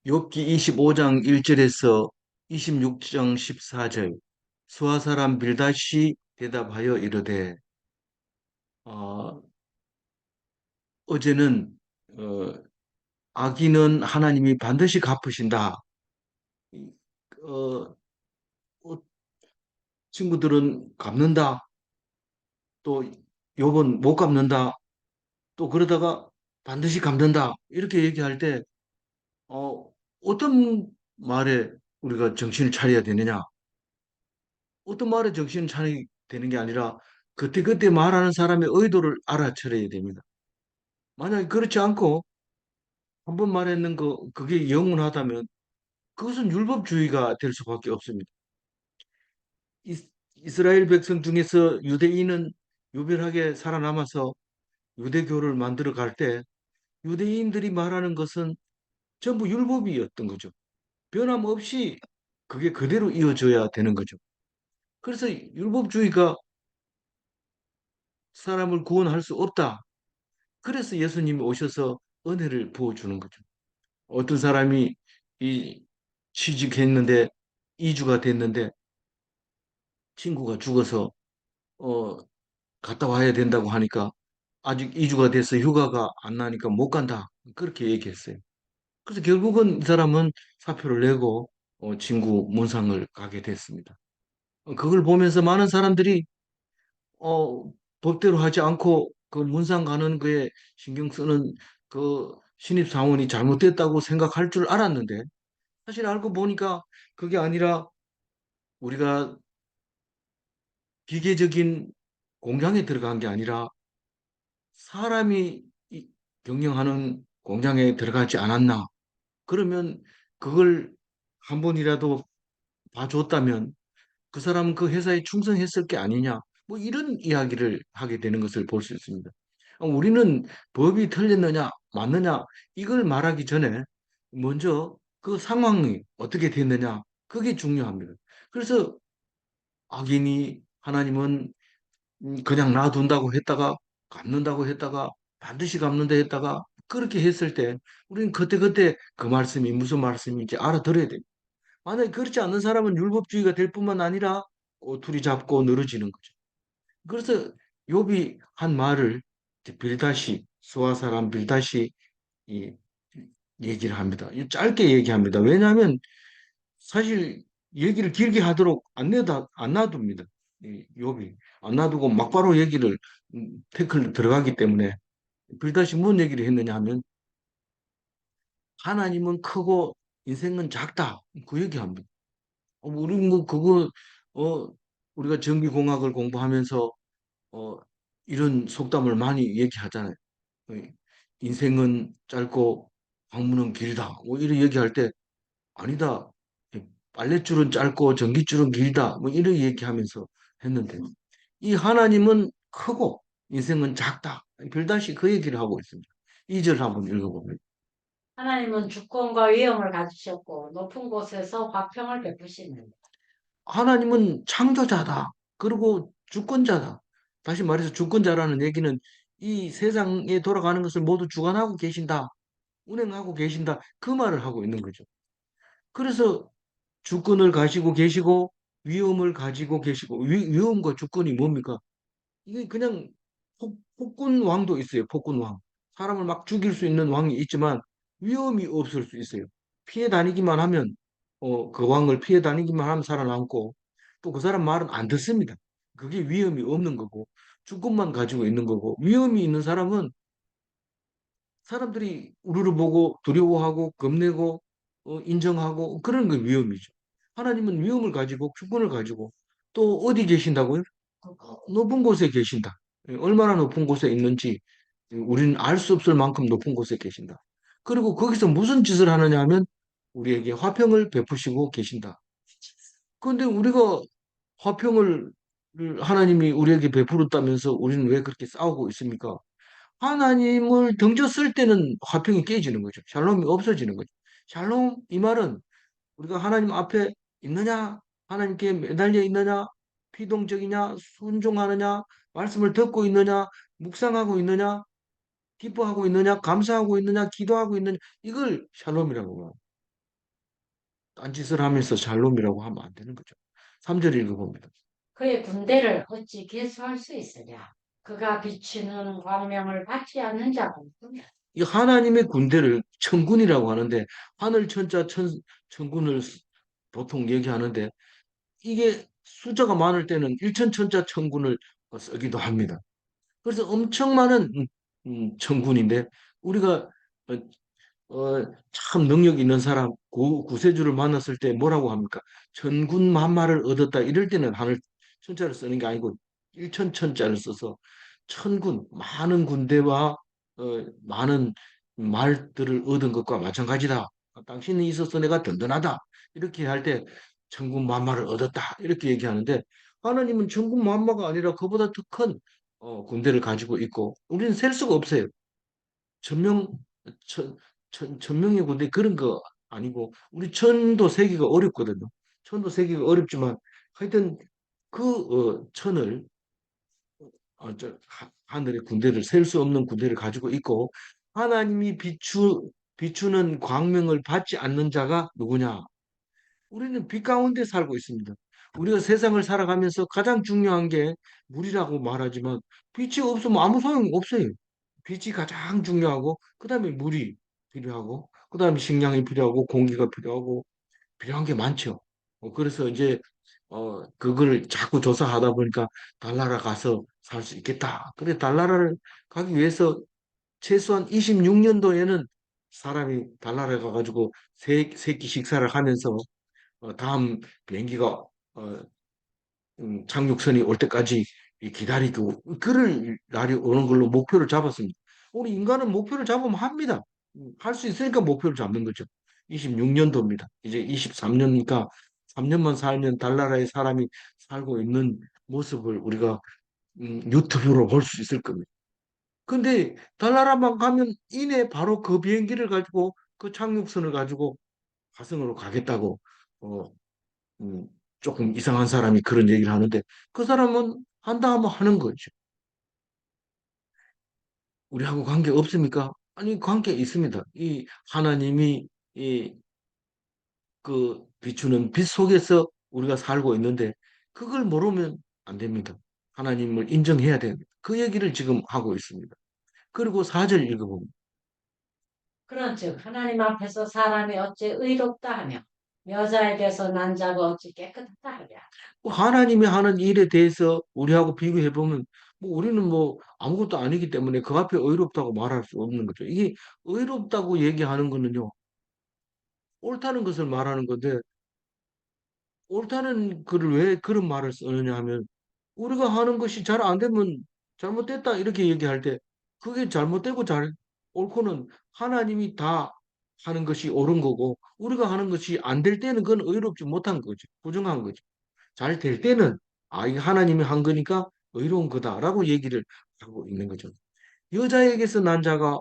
욥기 25장 1절에서 26장 14절. 수아 사람 빌닷이 대답하여 이르되 어, 어제는 어, 악인은 하나님이 반드시 갚으신다. 어, 어, 친구들은 갚는다. 또 욥은 못 갚는다. 또 그러다가 반드시 갚는다. 이렇게 얘기할 때 어, 어떤 말에 우리가 정신을 차려야 되느냐? 어떤 말에 정신을 차려야 되는 게 아니라 그때그때 말하는 사람의 의도를 알아차려야 됩니다. 만약에 그렇지 않고 한 번 말했는 그게 영원하다면 그것은 율법주의가 될 수밖에 없습니다. 이스라엘 백성 중에서 유대인은 유별하게 살아남아서 유대교를 만들어 갈 때 유대인들이 말하는 것은 전부 율법이었던 거죠. 변함없이 그게 그대로 이어져야 되는 거죠. 그래서 율법주의가 사람을 구원할 수 없다. 그래서 예수님이 오셔서 은혜를 부어주는 거죠. 어떤 사람이 이 취직했는데 2주가 됐는데 친구가 죽어서 어 갔다 와야 된다고 하니까 아직 2주가 돼서 휴가가 안 나니까 못 간다. 그렇게 얘기했어요. 그래서 결국은 이 사람은 사표를 내고 친구 문상을 가게 됐습니다. 그걸 보면서 많은 사람들이 법대로 하지 않고 그 문상 가는 거에 신경 쓰는 그 신입사원이 잘못됐다고 생각할 줄 알았는데 사실 알고 보니까 그게 아니라 우리가 기계적인 공장에 들어간 게 아니라 사람이 경영하는 공장에 들어가지 않았나. 그러면 그걸 한 번이라도 봐줬다면 그 사람은 그 회사에 충성했을 게 아니냐. 뭐 이런 이야기를 하게 되는 것을 볼 수 있습니다. 우리는 법이 틀렸느냐, 맞느냐, 이걸 말하기 전에 먼저 그 상황이 어떻게 됐느냐, 그게 중요합니다. 그래서 악인이 하나님은 그냥 놔둔다고 했다가 갚는다고 했다가 반드시 갚는다 했다가 그렇게 했을 때 우리는 그때그때 그 말씀이 무슨 말씀인지 알아들어야 돼요. 만약에 그렇지 않는 사람은 율법주의가 될 뿐만 아니라 꼬투리 잡고 늘어지는 거죠. 그래서 욥이 한 말을 빌다시 수아 사람 빌다시 이 얘기를 합니다. 짧게 얘기합니다. 왜냐하면 사실 얘기를 길게 하도록 안 놔둡니다. 이 욥이 안 놔두고 막바로 얘기를 태클 들어가기 때문에 빌다시 무슨 얘기를 했느냐 하면 하나님은 크고 인생은 작다 그 얘기합니다. 우리 뭐 그거 어 우리가 전기공학을 공부하면서 어 이런 속담을 많이 얘기하잖아요. 어, 인생은 짧고 학문은 길다. 뭐 이런 얘기할 때 아니다. 빨랫줄은 짧고 전깃줄은 길다. 뭐 이런 얘기하면서 했는데 이 하나님은 크고 인생은 작다. 별다시 그 얘기를 하고 있습니다. 2절 한번 읽어보면 하나님은 주권과 위엄을 가지셨고 높은 곳에서 화평을 베푸시는 하나님은 창조자다. 그리고 주권자다. 다시 말해서 주권자라는 얘기는 이 세상에 돌아가는 것을 모두 주관하고 계신다. 운행하고 계신다. 그 말을 하고 있는 거죠. 그래서 주권을 가지고 계시고 위엄을 가지고 계시고 위엄과 주권이 뭡니까? 이게 그냥 폭군 왕도 있어요. 폭군 왕. 사람을 막 죽일 수 있는 왕이 있지만 위험이 없을 수 있어요. 피해 다니기만 하면 그 왕을 피해 다니기만 하면 살아남고 또 그 사람 말은 안 듣습니다. 그게 위험이 없는 거고 주권만 가지고 있는 거고 위험이 있는 사람은 사람들이 우르르 보고 두려워하고 겁내고 인정하고 그런 게 위험이죠. 하나님은 위험을 가지고 주권을 가지고 또 어디 계신다고요? 높은 곳에 계신다. 얼마나 높은 곳에 있는지 우리는 알 수 없을 만큼 높은 곳에 계신다. 그리고 거기서 무슨 짓을 하느냐 하면 우리에게 화평을 베푸시고 계신다. 그런데 우리가 화평을 하나님이 우리에게 베풀었다면서 우리는 왜 그렇게 싸우고 있습니까? 하나님을 등졌을 때는 화평이 깨지는 거죠. 샬롬이 없어지는 거죠. 샬롬 이 말은 우리가 하나님 앞에 있느냐, 하나님께 매달려 있느냐, 피동적이냐, 순종하느냐, 말씀을 듣고 있느냐, 묵상하고 있느냐, 기뻐하고 있느냐, 감사하고 있느냐, 기도하고 있느냐, 이걸 샬롬이라고 말합니다. 딴짓을 하면서 샬롬이라고 하면 안 되는 거죠. 3절 읽어봅니다. 그의 군대를 어찌 계수할 수 있으랴. 그가 비추는 광명을 받지 않는 자가 누구냐. 이 하나님의 군대를 천군이라고 하는데 하늘 천자 천군을 보통 얘기하는데 이게 숫자가 많을 때는 일천천자 천군을 쓰기도 합니다. 그래서 엄청 많은 천군인데 우리가 참 능력 있는 사람 구세주를 만났을 때 뭐라고 합니까? 천군만마를 얻었다 이럴 때는 하늘 천자를 쓰는 게 아니고 일천천자를 써서 천군 많은 군대와 많은 말들을 얻은 것과 마찬가지다. 당신이 있어서 내가 든든하다. 이렇게 할 때 천군만마를 얻었다. 이렇게 얘기하는데 하나님은 천군만마가 아니라 그보다 더 큰 군대를 가지고 있고 우리는 셀 수가 없어요. 천명 천, 천명의 군대 그런 거 아니고 우리 천도 세기가 어렵거든요. 천도 세기가 어렵지만 하여튼 그 천을 하늘의 군대를 셀 수 없는 군대를 가지고 있고 하나님이 비추는 광명을 받지 않는 자가 누구냐? 우리는 빛 가운데 살고 있습니다. 우리가 세상을 살아가면서 가장 중요한 게 물이라고 말하지만 빛이 없으면 아무 소용이 없어요. 빛이 가장 중요하고 그다음에 물이 필요하고 그다음에 식량이 필요하고 공기가 필요하고 필요한 게 많죠. 그래서 이제 그걸 자꾸 조사하다 보니까 달나라 가서 살 수 있겠다. 근데 달나라를 가기 위해서 최소한 26년도에는 사람이 달나라에 가가지고 세끼 식사를 하면서 다음 비행기가 착륙선이 올 때까지 기다리고 그럴 날이 오는 걸로 목표를 잡았습니다. 우리 인간은 목표를 잡으면 합니다. 할 수 있으니까 목표를 잡는 거죠. 26년도입니다. 이제 23년이니까 3년만 살면 달나라의 사람이 살고 있는 모습을 우리가 유튜브로 볼 수 있을 겁니다. 근데 달나라만 가면 이내 바로 그 비행기를 가지고 그 착륙선을 가지고 화성으로 가겠다고 어, 음, 조금 이상한 사람이 그런 얘기를 하는데 그 사람은 한다 하면 하는 거죠. 우리하고 관계 없습니까? 아니, 관계 있습니다. 이 하나님이 이 그 비추는 빛 속에서 우리가 살고 있는데 그걸 모르면 안 됩니다. 하나님을 인정해야 됩니다. 그 얘기를 지금 하고 있습니다. 그리고 4절 읽어봅니다. 그런즉 하나님 앞에서 사람이 어찌 의롭다 하며 여자에게서 난 자가 어찌 깨끗하다 하랴. 하나님이 하는 일에 대해서 우리하고 비교해 보면 뭐 우리는 뭐 아무것도 아니기 때문에 그 앞에 의롭다고 말할 수 없는 거죠. 이게 의롭다고 얘기하는 거는요. 옳다는 것을 말하는 건데 옳다는 글을 왜 그런 말을 쓰느냐 하면 우리가 하는 것이 잘 안 되면 잘못됐다 이렇게 얘기할 때 그게 잘못되고 잘 옳고는 하나님이 다 하는 것이 옳은 거고 우리가 하는 것이 안 될 때는 그건 의롭지 못한 거죠. 부정한 거죠. 잘 될 때는 아, 이게 하나님이 한 거니까 의로운 거다라고 얘기를 하고 있는 거죠. 여자에게서 난 자가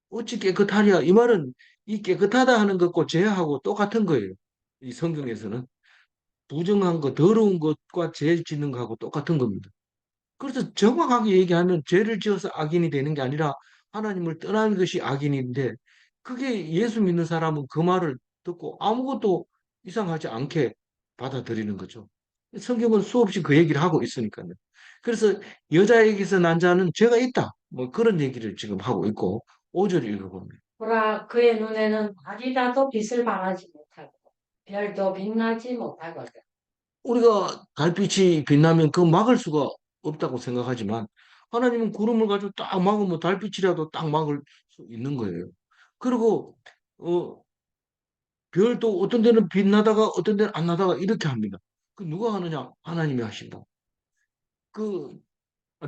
어찌 깨끗하랴? 이 말은 이 깨끗하다 하는 것과 죄하고 똑같은 거예요. 이 성경에서는 부정한 거, 더러운 것과 죄 짓는 거하고 똑같은 겁니다. 그래서 정확하게 얘기하면 죄를 지어서 악인이 되는 게 아니라 하나님을 떠나는 것이 악인인데 그게 예수 믿는 사람은 그 말을 듣고 아무것도 이상하지 않게 받아들이는 거죠. 성경은 수없이 그 얘기를 하고 있으니까요. 그래서 여자에게서 난 자는 죄가 있다. 뭐 그런 얘기를 지금 하고 있고 5절 읽어봅니다. 보라 그의 눈에는 달이라도 빛을 발하지 못하고 별도 빛나지 못하거든. 우리가 달빛이 빛나면 그 막을 수가 없다고 생각하지만 하나님은 구름을 가지고 딱 막으면 달빛이라도 딱 막을 수 있는 거예요. 그리고 어, 별도 어떤 데는 빛나다가 어떤 데는 안 나다가 이렇게 합니다. 그 누가 하느냐? 하나님이 하신다. 그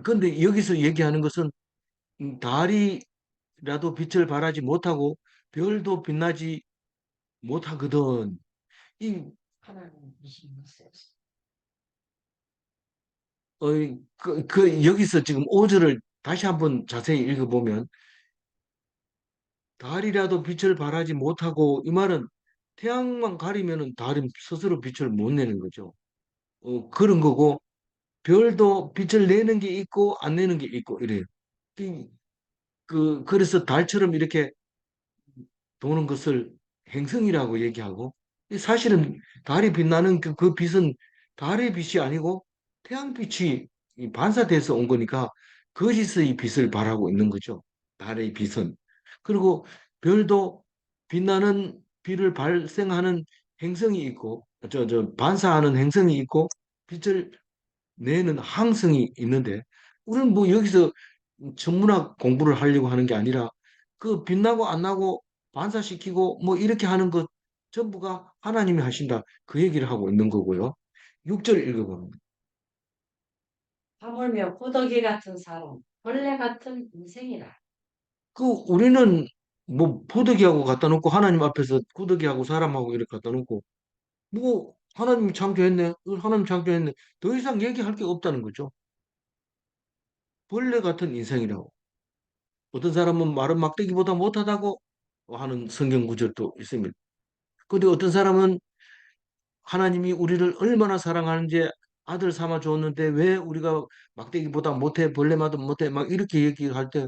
근데 여기서 얘기하는 것은 달이라도 빛을 발하지 못하고 별도 빛나지 못하거든. 이 하나님 이신 것을. 여기서 지금 5절을 다시 한번 자세히 읽어보면 달이라도 빛을 발하지 못하고 이 말은 태양만 가리면은 달은 스스로 빛을 못 내는 거죠. 그런 거고 별도 빛을 내는 게 있고 안 내는 게 있고 이래요. 이- 그래서 달처럼 이렇게 도는 것을 행성이라고 얘기하고 사실은 달이 빛나는 그 빛은 달의 빛이 아니고 태양빛이 이 반사돼서 온 거니까 거짓의 빛을 발하고 있는 거죠. 달의 빛은. 그리고 별도 빛나는 빛을 발생하는 행성이 있고, 반사하는 행성이 있고, 빛을 내는 항성이 있는데, 우리는 뭐 여기서 천문학 공부를 하려고 하는 게 아니라 그 빛나고 안 나고 반사시키고 뭐 이렇게 하는 것 전부가 하나님이 하신다. 그 얘기를 하고 있는 거고요. 6절 읽어봅니다. 하물며 구더기 같은 사람, 벌레 같은 인생이라. 그 우리는 뭐 부득이하고 갖다 놓고 하나님 앞에서 구더기하고 사람하고 이렇게 갖다 놓고 뭐 하나님이 창조했네. 하나님 창조했네. 더 이상 얘기할 게 없다는 거죠. 벌레 같은 인생이라고. 어떤 사람은 마른 막대기보다 못하다고 하는 성경 구절도 있습니다. 근데 어떤 사람은 하나님이 우리를 얼마나 사랑하는지 아들 삼아 줬는데 왜 우리가 막대기보다 못해 벌레마다 못해 막 이렇게 얘기할 때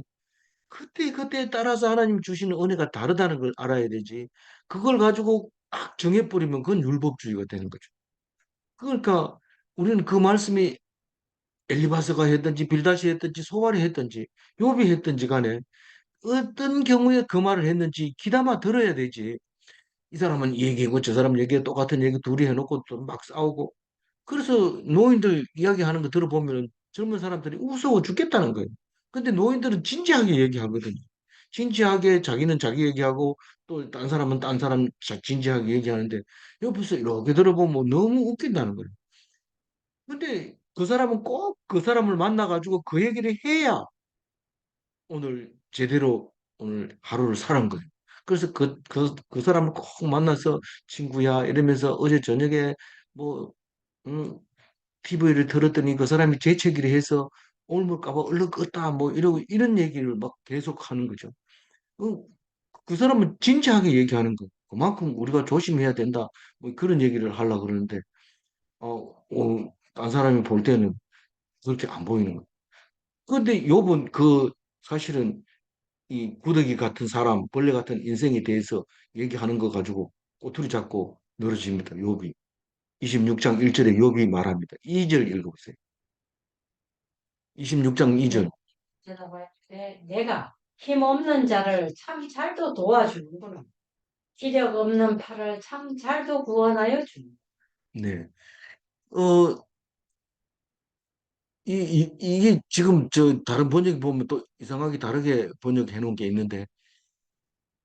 그때 따라서 하나님 주시는 은혜가 다르다는 걸 알아야 되지. 그걸 가지고 딱 정해버리면 그건 율법주의가 되는 거죠. 그러니까 우리는 그 말씀이 엘리바스가 했든지 빌다시 했든지 소발이 했든지 욥이 했든지 간에 어떤 경우에 그 말을 했는지 귀담아 들어야 되지. 이 사람은 이 얘기고 저 사람 얘기 똑같은 얘기 둘이 해놓고 또 막 싸우고 그래서 노인들 이야기하는 거 들어보면 젊은 사람들이 무서워 죽겠다는 거예요. 근데 노인들은 진지하게 얘기하거든요. 진지하게 자기는 자기 얘기하고 또 딴 사람은 딴 사람 진지하게 얘기하는데 옆에서 이렇게 들어보면 너무 웃긴다는 거예요. 근데 그 사람은 꼭 그 사람을 만나가지고 그 얘기를 해야 오늘 제대로 오늘 하루를 사는 거예요. 그래서 그 사람을 꼭 만나서 친구야 이러면서 어제 저녁에 뭐 TV를 들었더니 그 사람이 재채기를 해서 옮을까 봐 얼른 껐다 뭐 이러고 이런 얘기를 막 계속 하는 거죠. 그, 그 사람은 진지하게 얘기하는 거. 그만큼 우리가 조심해야 된다. 뭐 그런 얘기를 하려고 그러는데 딴 사람이 볼 때는 그렇게 안 보이는 거예요. 그런데 요번 그 사실은 이 구더기 같은 사람, 벌레 같은 인생에 대해서 얘기하는 거 가지고 꼬투리 잡고 늘어집니다. 욥이. 26장 1절에 욥이 말합니다. 2절 읽어보세요. 26장 네, 2절. 대답하여 내가 힘없는 자를 참 잘도 도와주는구나. 기력 없는 팔을 참 잘도 구원하여 주는. 네. 어, 이게 지금 저 다른 번역 보면 또 이상하게 다르게 번역해 놓은 게 있는데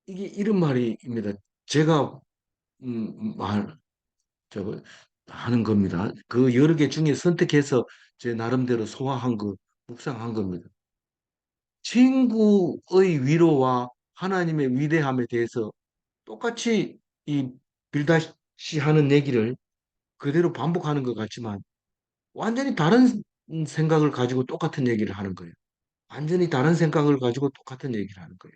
이게 이런 말입니다. 제가 말 저 하는 겁니다. 그 여러 개 중에 선택해서 제 나름대로 소화한 거 묵상한 겁니다. 친구의 위로와 하나님의 위대함에 대해서 똑같이 이 빌다시 하는 얘기를 그대로 반복하는 것 같지만 완전히 다른 생각을 가지고 똑같은 얘기를 하는 거예요. 완전히 다른 생각을 가지고 똑같은 얘기를 하는 거예요.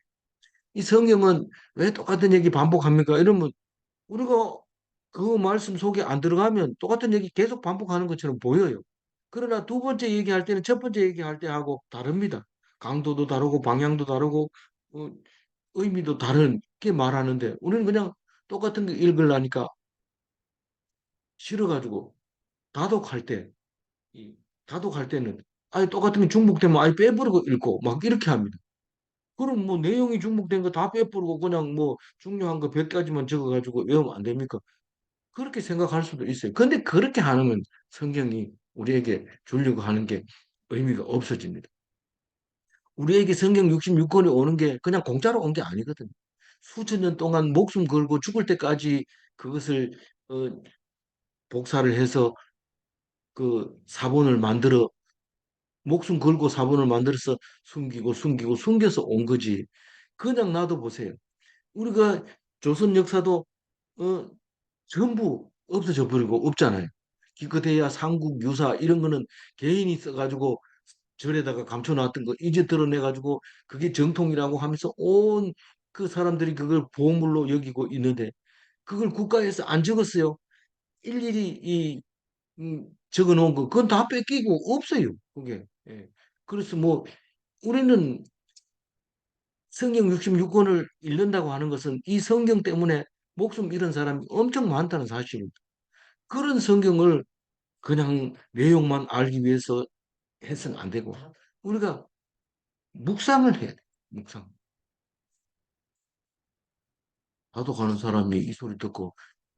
이 성경은 왜 똑같은 얘기 반복합니까? 이러면 우리가 그 말씀 속에 안 들어가면 똑같은 얘기 계속 반복하는 것처럼 보여요. 그러나 두 번째 얘기할 때는 첫 번째 얘기할 때하고 다릅니다. 강도도 다르고 방향도 다르고 어, 의미도 다르게 말하는데 우리는 그냥 똑같은 거 읽으려니까 싫어가지고 다독할 때, 이 다독할 때는 아예 똑같은 게 중복되면 아예 빼버리고 읽고 막 이렇게 합니다. 그럼 뭐 내용이 중복된 거 다 빼버리고 그냥 뭐 중요한 거 100가지만 적어가지고 외우면 안 됩니까? 그렇게 생각할 수도 있어요. 근데 그렇게 하면 성경이 우리에게 주려고 하는 게 의미가 없어집니다. 우리에게 성경 66권이 오는 게 그냥 공짜로 온 게 아니거든요. 수천 년 동안 목숨 걸고 죽을 때까지 그것을 어, 복사를 해서 그 사본을 만들어 목숨 걸고 사본을 만들어서 숨겨서 온 거지. 그냥 놔둬 보세요. 우리가 조선 역사도 어, 전부 없어져 버리고 없잖아요. 기껏해야 삼국 유사 이런 거는 개인이 써가지고 절에다가 감춰놨던 거 이제 드러내가지고 그게 정통이라고 하면서 온 그 사람들이 그걸 보물로 여기고 있는데 그걸 국가에서 안 적었어요. 일일이 적어 놓은 거 그건 다 뺏기고 없어요. 그게. 예. 그래서 뭐 우리는 성경 66권을 읽는다고 하는 것은 이 성경 때문에 목숨 잃은 사람이 엄청 많다는 사실. 그런 성경을 그냥 내용만 알기 위해서 해서는 안 되고 우리가 묵상을 해야 돼. 묵상. 나도 가는 사람이 이 소리 듣고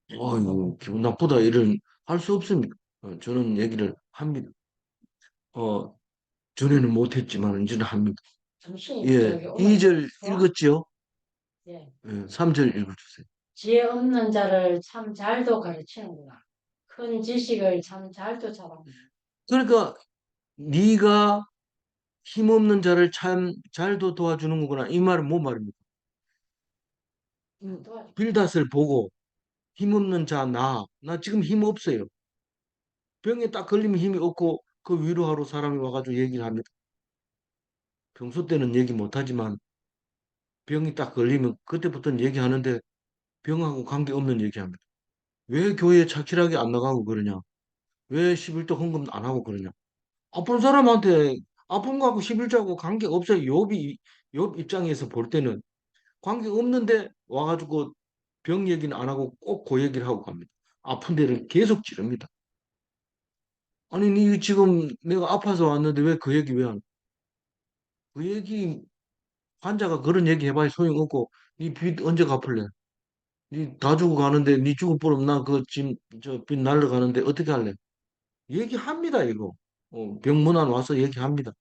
이거 기분 나쁘다 이런 할 수 없습니다. 저는 얘기를 합니다. 어, 전에는 못했지만 이제는 합니다. 정신이 예, 저기 오늘 2절 좋아? 읽었지요? 예. 예, 3절 읽어주세요. 지혜 없는 자를 참 잘도 가르치는구나. 큰 지식을 참 잘도 잡았네. 그러니까 네가 힘없는 자를 참 잘도 도와주는 거구나. 이 말은 뭔 말입니까? 도와줘. 빌닷을 보고 힘없는 자 나 지금 힘 없어요. 병에 딱 걸리면 힘이 없고 그 위로하러 사람이 와가지고 얘기를 합니다. 평소 때는 얘기 못하지만 병이 딱 걸리면 그때부터는 얘기하는데 병하고 관계없는 얘기합니다. 왜 교회에 착실하게 안 나가고 그러냐? 왜 11조 헌금 안 하고 그러냐? 아픈 사람한테 아픈 거하고 11조하고 관계 없어요. 욥 입장에서 볼 때는 관계 없는데 와가지고 병 얘기는 안 하고 꼭 그 얘기를 하고 갑니다. 아픈 데를 계속 찌릅니다. 아니, 니 지금 내가 아파서 왔는데 왜 그 얘기 왜 안? 그 얘기 환자가 그런 얘기 해봐야 소용없고 니 빚 언제 갚을래? 니 다 주고 가는데 니 죽을 뻔하면 나그짐저빚 날라가는데 어떻게 할래? 얘기합니다 이거. 병문안 와서 얘기합니다.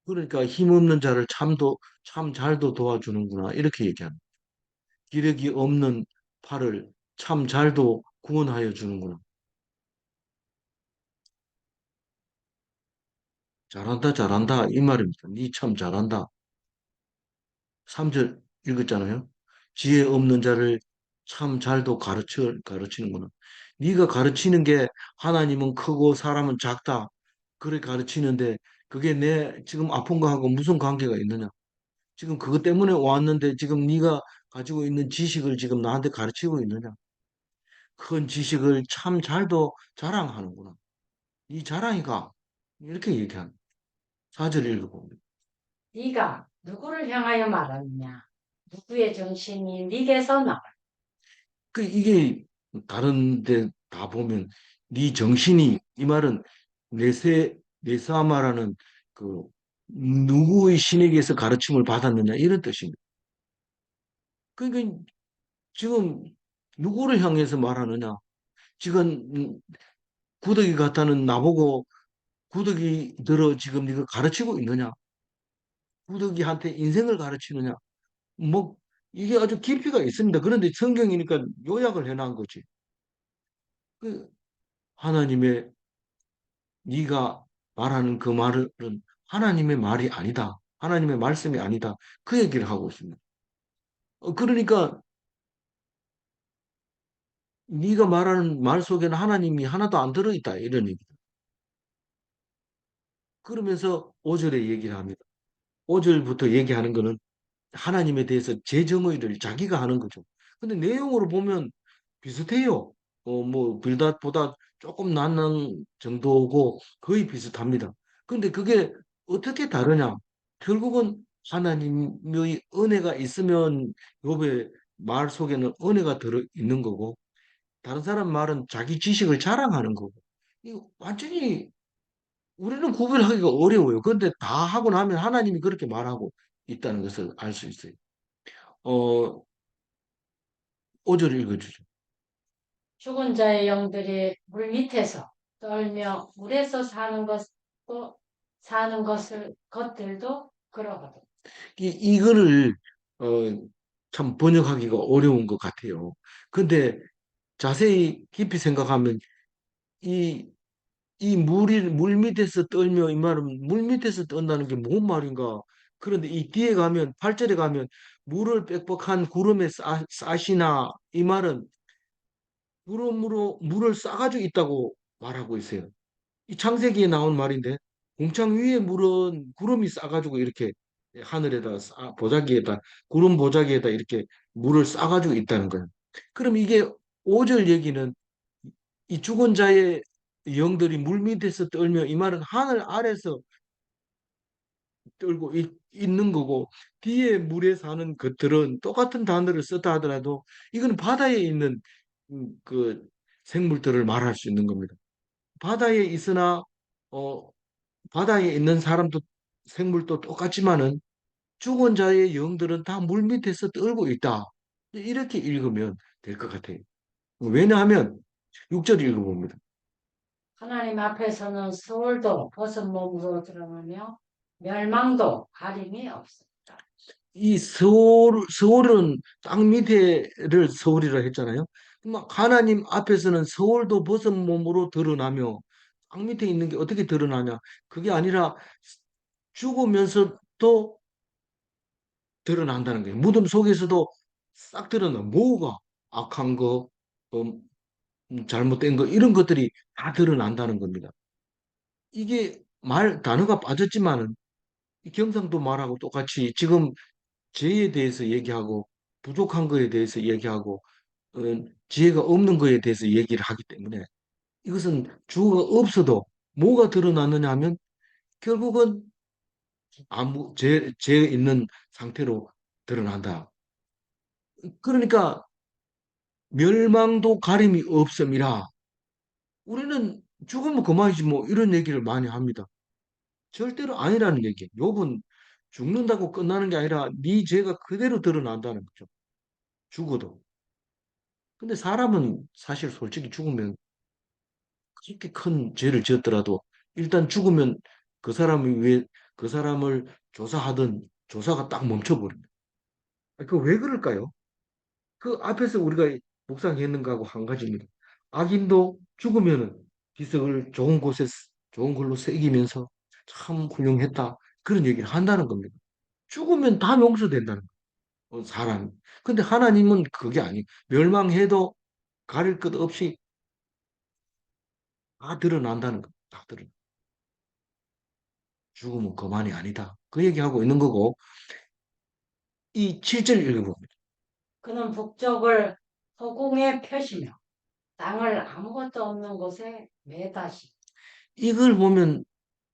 그러니까 힘없는 자를 참 잘도 도와주는구나 이렇게 얘기합니다. 기력이 없는 팔을 참 잘도 구원하여 주는구나. 잘한다 잘한다 이 말입니다. 니 참 잘한다. 3절 읽었잖아요. 지혜 없는 자를 참 잘도 가르치는구나. 네가 가르치는 게 하나님은 크고 사람은 작다. 그래 가르치는데 그게 내 지금 아픈 거하고 무슨 관계가 있느냐? 지금 그것 때문에 왔는데 지금 네가 가지고 있는 지식을 지금 나한테 가르치고 있느냐? 큰 지식을 참 잘도 자랑하는구나. 이 자랑이가 이렇게 얘기한 4절 읽어봅니다. 네가 누구를 향하여 말하느냐? 누구의 정신이 네게서 나와? 이게 다른 데 다 보면 네 정신이 이 말은 네사마라는 그 누구의 신에게서 가르침을 받았느냐 이런 뜻입니다. 그러니까 지금 누구를 향해서 말하느냐? 지금 구더기 같다는 나보고 구더기 들어 지금 네가 가르치고 있느냐? 구더기한테 인생을 가르치느냐? 뭐 이게 아주 깊이가 있습니다. 그런데 성경이니까 요약을 해놓은 거지. 그 하나님의 네가 말하는 그 말은 하나님의 말이 아니다. 하나님의 말씀이 아니다. 그 얘기를 하고 있습니다. 그러니까 네가 말하는 말 속에는 하나님이 하나도 안 들어있다. 이런 얘기다. 그러면서 5절에 얘기를 합니다. 5절부터 얘기하는 거는 하나님에 대해서 재정의를 자기가 하는 거죠. 근데 내용으로 보면 비슷해요. 뭐 빌닷보다 조금 낫는 정도고 거의 비슷합니다. 근데 그게 어떻게 다르냐? 결국은 하나님의 은혜가 있으면 욥의 말 속에는 은혜가 들어 있는 거고 다른 사람 말은 자기 지식을 자랑하는 거고 이거 완전히 우리는 구별하기가 어려워요. 그런데 다 하고 나면 하나님이 그렇게 말하고 있다는 것을 알 수 있어요. 어, 5절 읽어주죠. 죽은 자의 영들이 물 밑에서 떨며 물에서 사는 것들도 그러거든. 이거를 어, 참 번역하기가 어려운 것 같아요. 근데 자세히 깊이 생각하면 이, 이 물 밑에서 떨며 이 말은 물 밑에서 떤다는 게 뭔 말인가? 그런데 이 뒤에 가면 8절에 가면 물을 빽빽한 구름에 싸시나 이 말은 구름으로 물을 싸가지고 있다고 말하고 있어요. 이 창세기에 나온 말인데 공창 위에 물은 구름이 싸가지고 이렇게 하늘에다 보자기에다 구름 보자기에다 이렇게 물을 싸가지고 있다는 거예요. 그럼 이게 5절 얘기는 이 죽은 자의 영들이 물 밑에서 떨며 이 말은 하늘 아래서 떨고 있는 거고 뒤에 물에 사는 것들은 똑같은 단어를 썼다 하더라도 이건 바다에 있는 그 생물들을 말할 수 있는 겁니다. 바다에 있으나 어, 바다에 있는 사람도 생물도 똑같지만은 죽은 자의 영들은 다 물 밑에서 떨고 있다. 이렇게 읽으면 될 것 같아요. 왜냐하면 6절 읽어봅니다. 하나님 앞에서는 서울도 벗은 몸으로 드러나며 멸망도 가림이 없습니다. 이 서울은 땅 밑에를 서울이라 했잖아요. 막 하나님 앞에서는 서울도 벗은 몸으로 드러나며 땅 밑에 있는 게 어떻게 드러나냐? 그게 아니라 죽으면서도 드러난다는 거예요. 무덤 속에서도 싹 드러나. 뭐가 악한 거, 어, 잘못된 거 이런 것들이 다 드러난다는 겁니다. 이게 말 단어가 빠졌지만은 이 경상도 말하고 똑같이 지금 죄에 대해서 얘기하고 부족한 거에 대해서 얘기하고 어, 지혜가 없는 거에 대해서 얘기를 하기 때문에 이것은 주어가 없어도 뭐가 드러나느냐 하면 결국은 아무 죄 있는 상태로 드러난다. 그러니까 멸망도 가림이 없음이라 우리는 죽으면 그만이지 뭐 이런 얘기를 많이 합니다. 절대로 아니라는 얘기예요. 욥은 죽는다고 끝나는 게 아니라 네 죄가 그대로 드러난다는 거죠. 죽어도. 근데 사람은 사실 솔직히 죽으면 그렇게 큰 죄를 지었더라도 일단 죽으면 그 사람이 왜 그 사람을 조사하던 조사가 딱 멈춰버립니다. 그 왜 그럴까요? 그 앞에서 우리가 묵상했는 거하고 한 가지입니다. 악인도 죽으면은 기석을 좋은 곳에 좋은 걸로 새기면서 참 훌륭했다. 그런 얘기를 한다는 겁니다. 죽으면 다 용서된다는 거예요. 사람. 근데 하나님은 그게 아니에요. 멸망해도 가릴 것 없이 다 드러난다는 거예요. 다 드러나. 죽음은 그만이 아니다. 그 얘기하고 있는 거고 이 7절 읽어봅니다. 그는 북쪽을 허공에 펴시며 땅을 아무것도 없는 곳에 매다시. 이걸 보면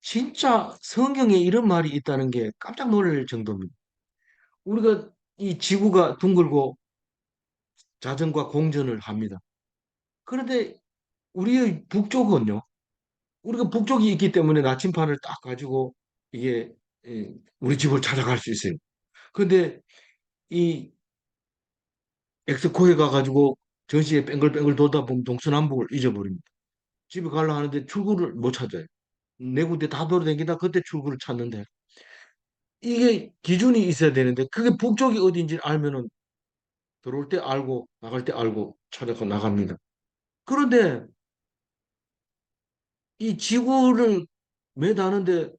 진짜 성경에 이런 말이 있다는 게 깜짝 놀랄 정도입니다. 우리가 이 지구가 둥글고 자전과 공전을 합니다. 그런데 우리의 북쪽은요. 우리가 북쪽이 있기 때문에 나침반을 딱 가지고 이게 우리 집을 찾아갈 수 있어요. 근데 이 엑스코에 가가지고 전시에 뱅글뱅글 돌다 보면 동서남북을 잊어버립니다. 집에 가려 하는데 출구를 못 찾아요. 네 군데 다 돌아다니다 그때 출구를 찾는데 이게 기준이 있어야 되는데 그게 북쪽이 어딘지 알면은 들어올 때 알고 나갈 때 알고 찾아가 나갑니다. 그런데 이 지구를 매다는데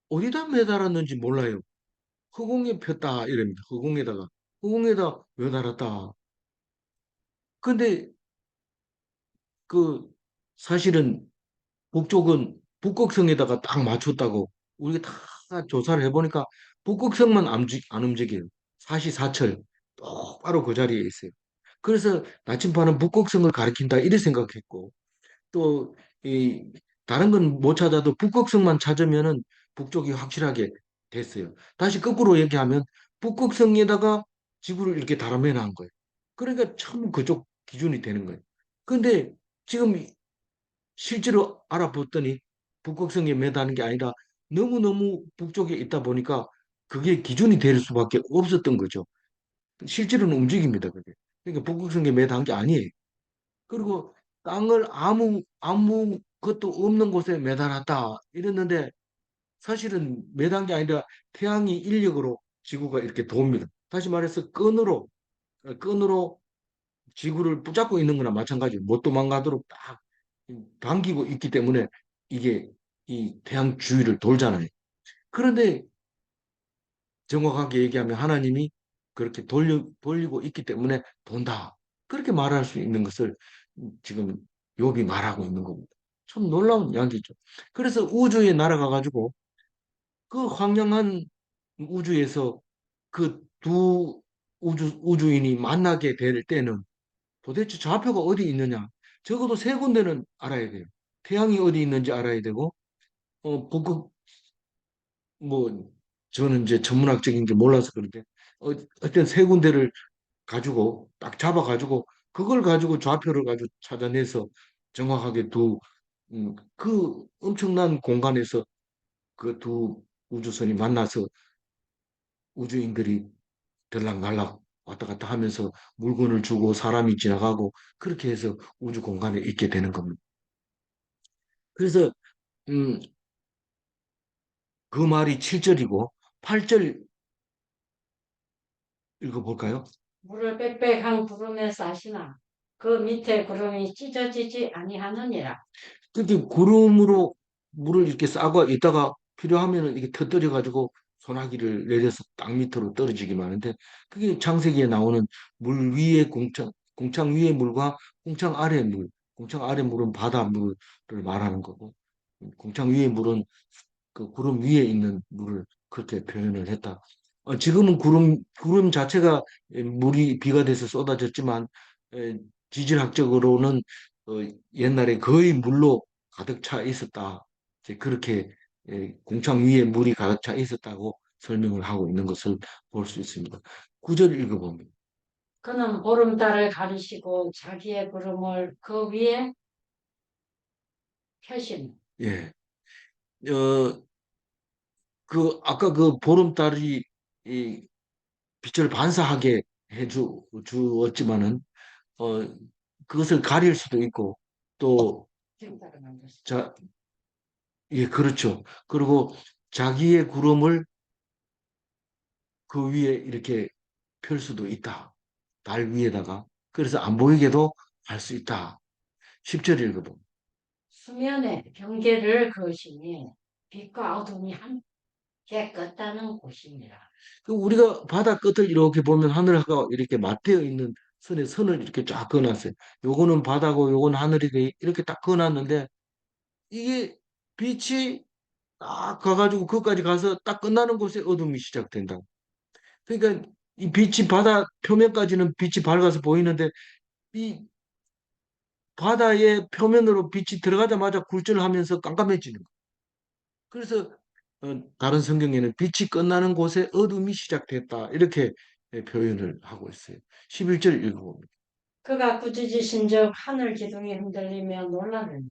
어디다 매달았는지 몰라요. 허공에 폈다 이럽니다. 허공에다 매달았다. 근데 그 사실은 북쪽은 북극성에다가 딱 맞췄다고 우리가 다 조사를 해보니까 북극성만 안 움직여요. 사시사철 똑바로 그 자리에 있어요. 그래서 나침반은 북극성을 가리킨다 이렇게 생각했고 또 이 다른 건 못 찾아도 북극성만 찾으면은 북쪽이 확실하게 됐어요. 다시 거꾸로 얘기하면 북극성에다가 지구를 이렇게 달아매 놓은 거예요. 그러니까 처음 그쪽 기준이 되는 거예요. 근데 지금 실제로 알아봤더니 북극성에 매다는 게 아니라 너무너무 북쪽에 있다 보니까 그게 기준이 될 수밖에 없었던 거죠. 실제로는 움직입니다, 그게. 그러니까 북극성에 매단 게 아니에요. 그리고 땅을 아무 것도 없는 곳에 매달았다 이랬는데 사실은 매단 게 아니라 태양이 인력으로 지구가 이렇게 돕니다. 다시 말해서 끈으로 지구를 붙잡고 있는 거나 마찬가지로 못 도망가도록 딱 당기고 있기 때문에 이게 이 태양 주위를 돌잖아요. 그런데 정확하게 얘기하면 하나님이 그렇게 돌리고 있기 때문에 돈다. 그렇게 말할 수 있는 것을 지금 욥이 말하고 있는 겁니다. 참 놀라운 이야기죠. 그래서 우주에 날아가 가지고 그 황량한 우주에서 그 두 우주인이 만나게 될 때는 도대체 좌표가 어디 있느냐? 적어도 세 군데는 알아야 돼요. 태양이 어디 있는지 알아야 되고, 북극 뭐 저는 이제 천문학적인 게 몰라서 그런데 어떤 세 군데를 가지고 딱 잡아가지고 그걸 가지고 좌표를 가지고 찾아내서 정확하게 그 엄청난 공간에서 그 두 우주선이 만나서 우주인들이 들락날락 왔다 갔다 하면서 물건을 주고 사람이 지나가고 그렇게 해서 우주 공간에 있게 되는 겁니다. 그래서 음, 그 말이 7절이고 8절 읽어볼까요? 물을 빽빽한 구름에 싸시나 그 밑에 구름이 찢어지지 아니하느니라. 그렇게 구름으로 물을 이렇게 싸고 있다가 필요하면은 이게 터뜨려 가지고 소나기를 내려서 땅 밑으로 떨어지기만 하는데 그게 창세기에 나오는 물 위의 공창 위의 물과 공창 아래 물, 공창 아래 물은 바닷물을 말하는 거고 공창 위의 물은 그 구름 위에 있는 물을 그렇게 표현을 했다. 지금은 구름 자체가 물이 비가 돼서 쏟아졌지만 에, 지질학적으로는 어, 옛날에 거의 물로 가득 차 있었다. 이제 그렇게 공창 위에 물이 가득 차 있었다고 설명을 하고 있는 것을 볼 수 있습니다. 구절 읽어봅니다. 그는 보름달을 가리시고 자기의 구름을 그 위에 펴신. 예. 어, 아까 그 보름달이 이 빛을 반사하게 주었지만은 어, 그것을 가릴 수도 있고 또 지금따라 만들었어. 자, 예, 그렇죠. 그리고 자기의 구름을 그 위에 이렇게 펼 수도 있다. 달 위에다가. 그래서 안 보이게도 할 수 있다. 10절 읽어보. 수면에 경계를 그으시니 빛과 어둠이 함께 껐다는 곳입니다. 우리가 바다 끝을 이렇게 보면 하늘과 이렇게 맞대어 있는 선에 선을 이렇게 쫙 그어놨어요. 요거는 바다고 요건 하늘이 이렇게 딱 그어놨는데 이게 빛이 딱 가가지고 거기까지 가서 딱 끝나는 곳에 어둠이 시작된다. 그러니까 이 빛이 바다 표면까지는 빛이 밝아서 보이는데 이 바다의 표면으로 빛이 들어가자마자 굴절하면서 깜깜해지는 거예요. 그래서 다른 성경에는 빛이 끝나는 곳에 어둠이 시작됐다. 이렇게 표현을 하고 있어요. 11절 읽어봅니다. 그가 꾸짖으신즉 하늘 기둥이 흔들리며 놀라는.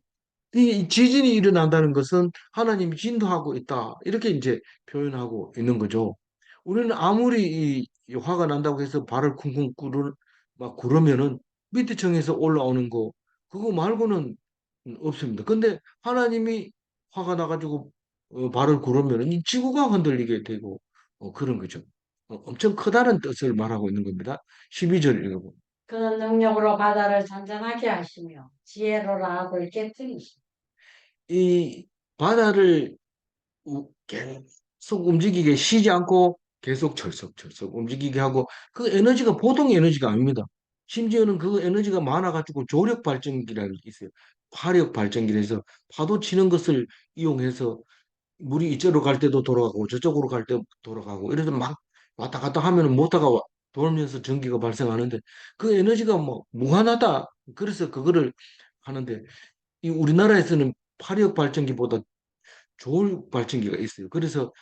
이 지진이 일어난다는 것은 하나님이 진도하고 있다. 이렇게 이제 표현하고 있는 거죠. 우리는 아무리 이 화가 난다고 해서 발을 쿵쿵 막 구르면은 밑에 층에서 올라오는 거 그거 말고는 없습니다. 근데 하나님이 화가 나가지고 발을 구르면은 이 지구가 흔들리게 되고 그런 거죠. 엄청 커다란 뜻을 말하고 있는 겁니다. 12절 읽어봅니다. 그는 능력으로 바다를 잔잔하게 하시며 지혜로 라합을 깨뜨리시. 이 바다를 계속 움직이게 쉬지 않고 계속 철썩철썩 움직이게 하고 그 에너지가 보통 에너지가 아닙니다. 심지어는 그 에너지가 많아가지고 조력 발전기라는 게 있어요. 화력 발전기에서 파도 치는 것을 이용해서 물이 이쪽으로 갈 때도 돌아가고 저쪽으로 갈 때 돌아가고 이래서 막 왔다 갔다 하면은 못다가 돌면서 전기가 발생하는데 그 에너지가 뭐 무한하다. 그래서 그거를 하는데 이 우리나라에서는 화력 발전기보다 조력 발전기가 있어요. 그래서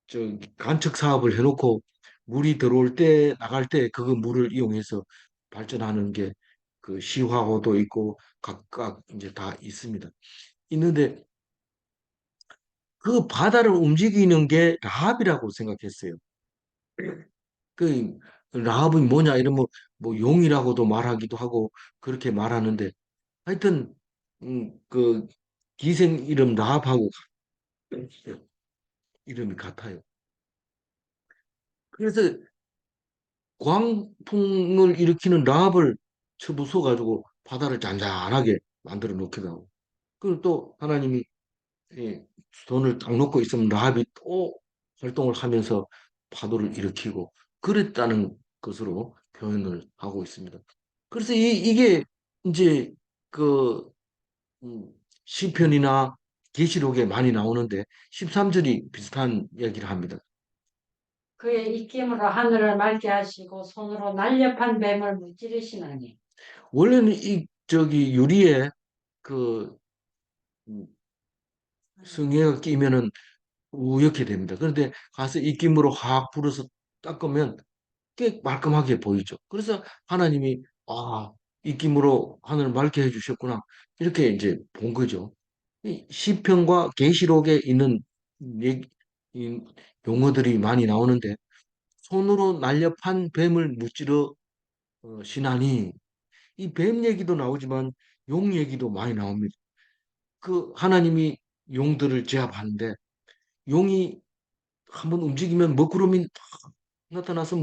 저 간척 사업을 해놓고 물이 들어올 때 나갈 때 그 물을 이용해서 발전하는 게 그 시화호도 있고 각각 이제 다 있습니다. 있는데 그 바다를 움직이는 게 라합이라고 생각했어요. 그 라합이 뭐냐 이러면 뭐 용이라고도 말하기도 하고 그렇게 말하는데 하여튼 그 기생 이름 라합하고 이름이 같아요. 그래서 광풍을 일으키는 라합을 쳐부숴 가지고 바다를 잔잔하게 만들어 놓기도 하고 그리고 또 하나님이 이 손을 딱 놓고 있으면 라합이 또 활동을 하면서 파도를 일으키고 그랬다는 것으로 표현을 하고 있습니다. 그래서 이게 이제 그 음, 시편이나 계시록에 많이 나오는데 13절이 비슷한 이야기를 합니다. 그의 입김으로 하늘을 맑게 하시고 손으로 날렵한 뱀을 무찌르시나니. 원래는 이 저기 유리에 그 음, 성에가 끼면은 우옇게 됩니다. 그런데 가서 입김으로 확 불어서 닦으면 꽤 말끔하게 보이죠. 그래서 하나님이 아, 입김으로 하늘을 맑게 해주셨구나. 이렇게 이제 본 거죠. 이 시편과 계시록에 있는 얘기, 이 용어들이 많이 나오는데 손으로 날렵한 뱀을 무찌르 시나니 이 뱀 얘기도 나오지만 용 얘기도 많이 나옵니다. 그 하나님이 용들을 제압하는데 용이 한번 움직이면 먹구름이 탁 나타나서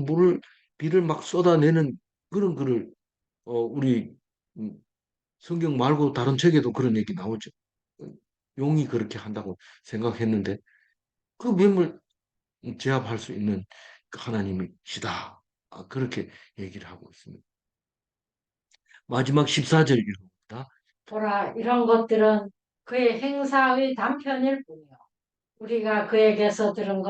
비를 막 쏟아내는 그런 글을 우리 음, 성경 말고 다른 책에도 그런 얘기 나오죠. 어, 용이 그렇게 한다고 생각했는데 그 뱀을 제압할 수 있는 그 하나님이시다. 그렇게 얘기를 하고 있습니다. 마지막 14절 읽어봅니다. 보라, 이런 것들은 그의 행사의 단편일 뿐이요. 우리가 그에게서 들은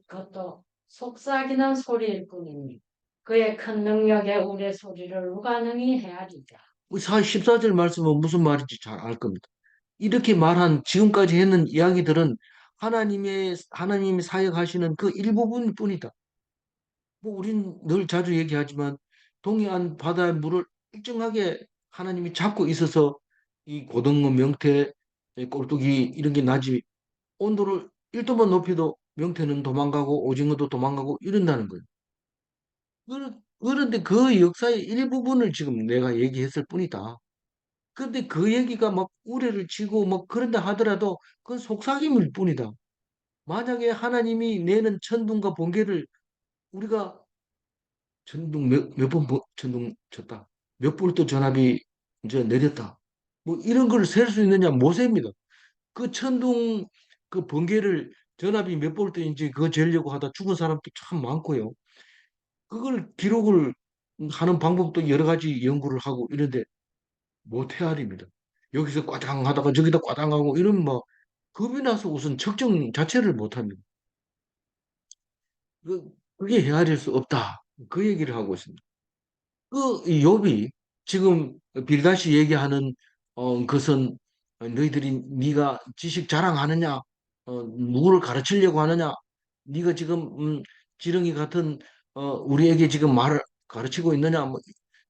것도 속삭이는 소리일 뿐이니 그의 큰 능력에 우리의 소리를 누가 능히 헤아리자. 14절 말씀은 무슨 말인지 잘 알 겁니다. 이렇게 말한 지금까지 했는 이야기들은 하나님이 사역하시는 그 일부분일 뿐이다. 뭐 우린 늘 자주 얘기하지만 동해안 바다의 물을 일정하게 하나님이 잡고 있어서 이 고등어, 명태, 꼴뚜기 이런 게 나지 온도를 1도만 높여도 명태는 도망가고 오징어도 도망가고 이런다는 거예요. 그런데 그 역사의 일부분을 지금 내가 얘기했을 뿐이다. 그런데 그 얘기가 막 우레를 치고 막 그런다 하더라도 그건 속삭임일 뿐이다. 만약에 하나님이 내는 천둥과 번개를 우리가 천둥 몇 번 천둥 쳤다. 몇 볼트 전압이 이제 내렸다. 뭐 이런 걸 셀 수 있느냐 못 셉니다. 그 천둥 그 번개를 전압이 몇 볼트인지 그거 재려고 하다 죽은 사람도 참 많고요. 그걸 기록을 하는 방법도 여러 가지 연구를 하고 이런데 못 헤아립니다. 여기서 과장 하다가 저기다 과장하고 이러면 막 겁이 나서 우선 측정 자체를 못 합니다. 그게 헤아릴 수 없다. 그 얘기를 하고 있습니다. 이 욥이 지금 빌다시 얘기하는 것은 너희들이 네가 지식 자랑하느냐, 누구를 가르치려고 하느냐, 네가 지금 지렁이 같은 우리에게 지금 말을 가르치고 있느냐, 뭐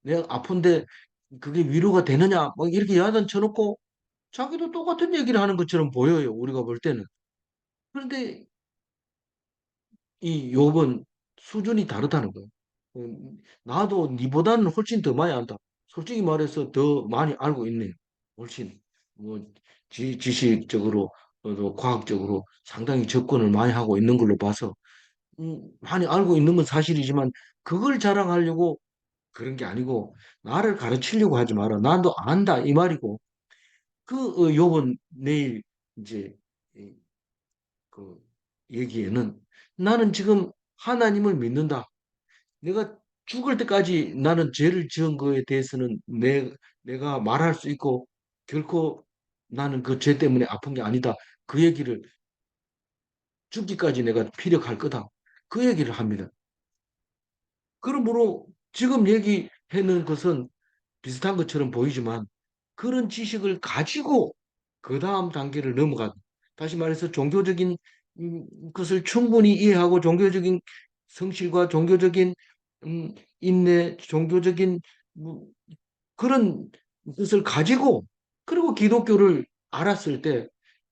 내가 아픈데 그게 위로가 되느냐, 뭐 이렇게 야단 쳐놓고 자기도 똑같은 얘기를 하는 것처럼 보여요. 우리가 볼 때는. 그런데 이 욥은 수준이 다르다는 거예요. 나도 니보다는 훨씬 더 많이 안다. 솔직히 말해서 더 많이 알고 있네요. 훨씬 뭐 지식적으로 또 과학적으로 상당히 접근을 많이 하고 있는 걸로 봐서 많이 알고 있는 건 사실이지만 그걸 자랑하려고 그런 게 아니고 나를 가르치려고 하지 마라. 나도 안다 이 말이고 그 욥은 내일 이제 그 얘기에는 나는 지금 하나님을 믿는다. 내가 죽을 때까지 나는 죄를 지은 거에 대해서는 내가 말할 수 있고 결코 나는 그 죄 때문에 아픈 게 아니다. 그 얘기를 죽기까지 내가 피력할 거다. 그 얘기를 합니다. 그러므로 지금 얘기하는 것은 비슷한 것처럼 보이지만 그런 지식을 가지고 그 다음 단계를 넘어가. 다시 말해서 종교적인 것을 충분히 이해하고 종교적인 성실과 종교적인 인내, 종교적인 뭐 그런 것을 가지고 그리고 기독교를 알았을 때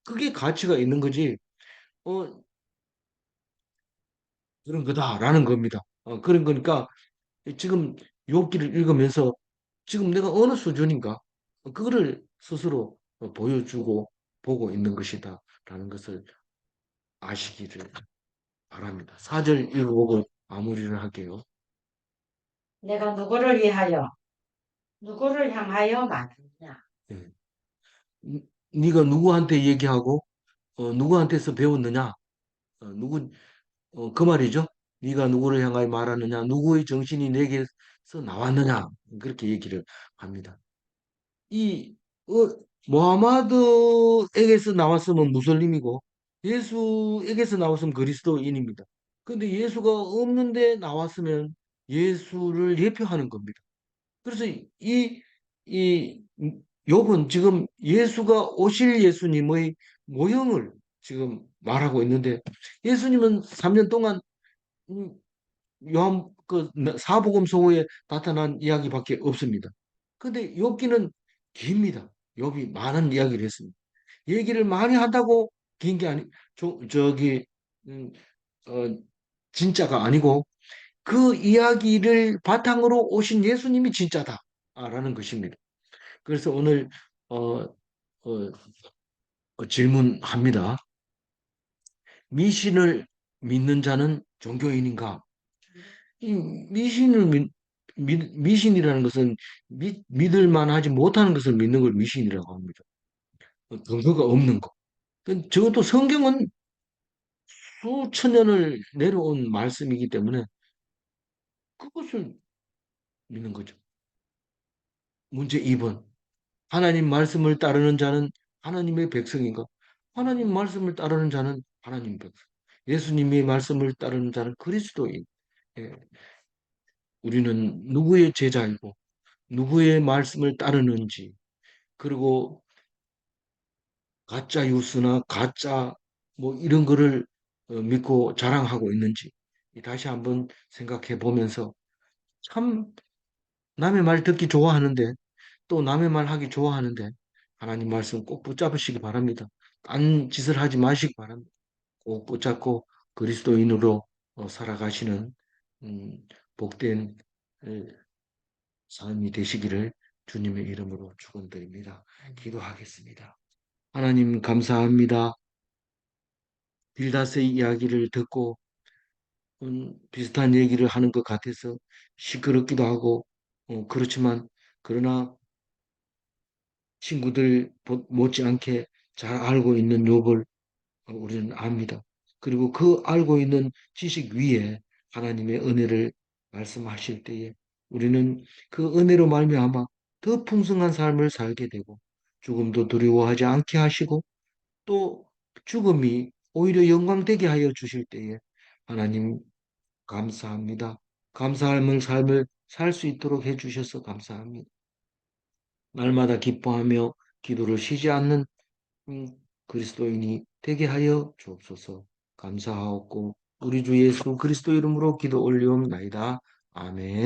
그게 가치가 있는 거지. 어, 그런 거다라는 겁니다. 그런 거니까 지금 욥기를 읽으면서 지금 내가 어느 수준인가 그거를 스스로 보여주고 보고 있는 것이다라는 것을 아시기를 바랍니다. 4절 읽어보고 마무리를 할게요. 내가 누구를 위하여, 누구를 향하여 말하느냐. 예. 네가 누구한테 얘기하고 누구한테서 배웠느냐? 누구 그 말이죠. 네가 누구를 향하여 말하느냐? 누구의 정신이 내게서 나왔느냐? 그렇게 얘기를 합니다. 이 모하마드에게서 나왔으면 무슬림이고 예수에게서 나왔으면 그리스도인입니다. 근데 예수가 없는데 나왔으면 예수를 예표하는 겁니다. 그래서 이 욥은 지금 예수가 오실 예수님의 모형을 지금 말하고 있는데 예수님은 3년 동안 음, 요한 그 사복음서에 나타난 이야기밖에 없습니다. 근데 욥기는 깁니다. 욥이 많은 이야기를 했습니다. 얘기를 많이 한다고 긴 게 아니, 저기 음, 어, 진짜가 아니고 그 이야기를 바탕으로 오신 예수님이 진짜다라는 것입니다. 그래서 오늘 어, 질문합니다. 미신을 믿는 자는 종교인인가? 이 미신을 미신이라는 것은 믿을 만하지 못하는 것을 믿는 걸 미신이라고 합니다. 근거가 없는 거. 적어도 성경은 수천 년을 내려온 말씀이기 때문에 그것을 믿는 거죠. 문제 2번. 하나님 말씀을 따르는 자는 하나님의 백성인가? 하나님 말씀을 따르는 자는 하나님 백성. 예수님의 말씀을 따르는 자는 그리스도인. 예, 우리는 누구의 제자이고 누구의 말씀을 따르는지 그리고 가짜 뉴스나 가짜 뭐 이런 거를 믿고 자랑하고 있는지 다시 한번 생각해 보면서 참 남의 말 듣기 좋아하는데 또 남의 말 하기 좋아하는데 하나님 말씀 꼭 붙잡으시기 바랍니다. 딴 짓을 하지 마시기 바랍니다. 꼭 붙잡고 그리스도인으로 살아가시는 복된 에, 삶이 되시기를 주님의 이름으로 축원드립니다. 기도하겠습니다. 하나님 감사합니다. 빌닷의 이야기를 듣고 비슷한 얘기를 하는 것 같아서 시끄럽기도 하고 그렇지만 그러나 친구들 못지않게 잘 알고 있는 욥을 우리는 압니다. 그리고 그 알고 있는 지식 위에 하나님의 은혜를 말씀하실 때에 우리는 그 은혜로 말미암아 더 풍성한 삶을 살게 되고 죽음도 두려워하지 않게 하시고 또 죽음이 오히려 영광되게 하여 주실 때에 하나님 감사합니다. 감사함을 삶을 살 수 있도록 해주셔서 감사합니다. 날마다 기뻐하며 기도를 쉬지 않는 음, 그리스도인이 되게 하여 주옵소서. 감사하옵고 우리 주 예수 그리스도 이름으로 기도 올리옵나이다. 아멘.